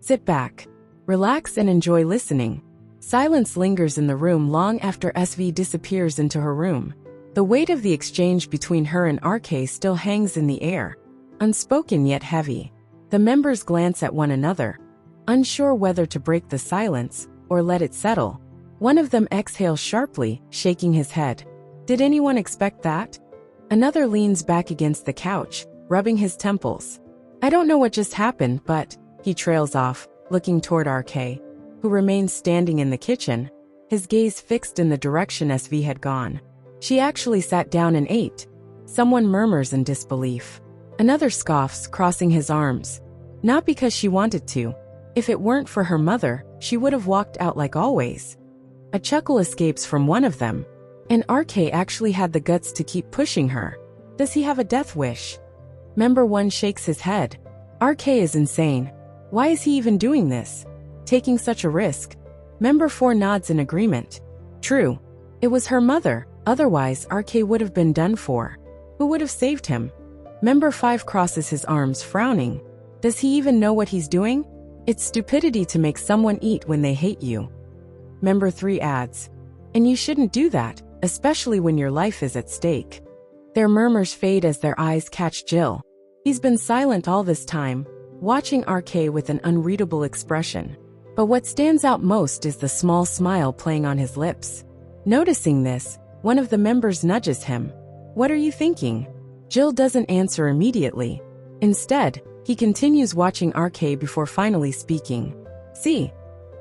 Sit back, relax and enjoy listening. Silence lingers in the room long after SV disappears into her room. The weight of the exchange between her and RK still hangs in the air, unspoken yet heavy. The members glance at one another, unsure whether to break the silence or let it settle. One of them exhales sharply, shaking his head. Did anyone expect that? Another leans back against the couch, rubbing his temples. I don't know what just happened, but he trails off, looking toward RK, who remains standing in the kitchen, his gaze fixed in the direction SV had gone. She actually sat down and ate. Someone murmurs in disbelief. Another scoffs, crossing his arms. Not because she wanted to. If it weren't for her mother, she would have walked out like always. A chuckle escapes from one of them. And RK actually had the guts to keep pushing her. Does he have a death wish? Member 1 shakes his head. RK is insane. Why is he even doing this? Taking such a risk? Member 4 nods in agreement. True. It was her mother, otherwise RK would have been done for. Who would have saved him? Member 5 crosses his arms, frowning. Does he even know what he's doing? It's stupidity to make someone eat when they hate you. Member 3 adds. And you shouldn't do that, especially when your life is at stake. Their murmurs fade as their eyes catch Jill. He's been silent all this time, watching RK with an unreadable expression. But what stands out most is the small smile playing on his lips. Noticing this, one of the members nudges him. What are you thinking? Jill doesn't answer immediately. Instead, he continues watching RK before finally speaking. See?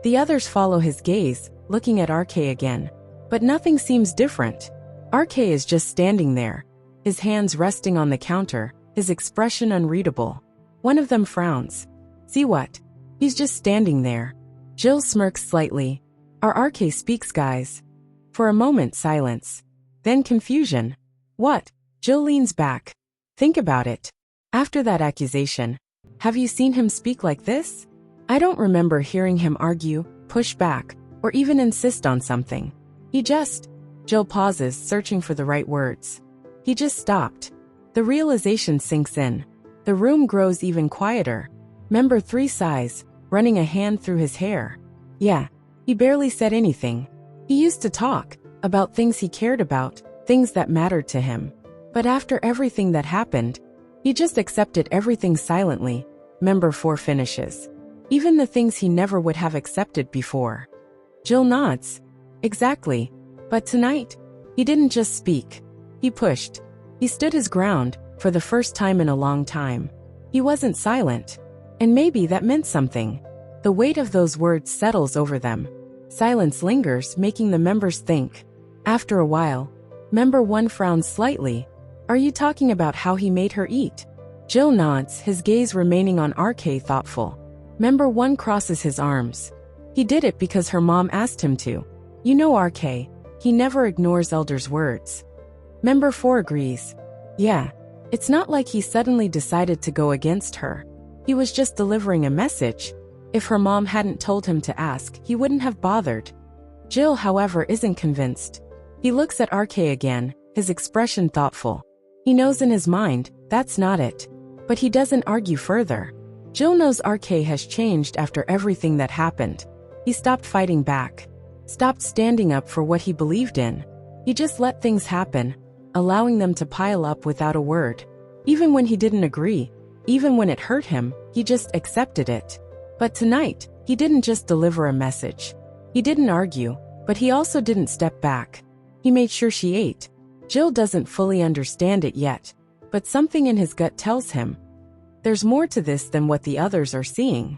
The others follow his gaze, looking at RK again. But nothing seems different. RK is just standing there, his hands resting on the counter, his expression unreadable. One of them frowns. See what? He's just standing there. Jill smirks slightly. Our RK speaks, guys. For a moment, silence. Then confusion. What? Jill leans back. Think about it. After that accusation, have you seen him speak like this? I don't remember hearing him argue, push back, or even insist on something. He just... Jill pauses, searching for the right words. He just stopped. The realization sinks in. The room grows even quieter. Member 3 sighs, running a hand through his hair. Yeah, he barely said anything. He used to talk about things he cared about, things that mattered to him. But after everything that happened, he just accepted everything silently. Member 4 finishes. Even the things he never would have accepted before. Jill nods. Exactly. But tonight, he didn't just speak. He pushed. He stood his ground, for the first time in a long time. He wasn't silent. And maybe that meant something. The weight of those words settles over them. Silence lingers, making the members think. After a while, Member 1 frowns slightly. Are you talking about how he made her eat? Jill nods, his gaze remaining on RK, thoughtful. Member 1 crosses his arms. He did it because her mom asked him to. You know RK, he never ignores elders' words. Member 4 agrees. Yeah, it's not like he suddenly decided to go against her. He was just delivering a message. If her mom hadn't told him to ask, he wouldn't have bothered. Jill, however, isn't convinced. He looks at RK again, his expression thoughtful. He knows in his mind, that's not it. But he doesn't argue further. Jill knows RK has changed after everything that happened. He stopped fighting back. Stopped standing up for what he believed in. He just let things happen, allowing them to pile up without a word. Even when he didn't agree, even when it hurt him, he just accepted it. But tonight, he didn't just deliver a message. He didn't argue, but he also didn't step back. He made sure she ate. Jill doesn't fully understand it yet, but something in his gut tells him. There's more to this than what the others are seeing.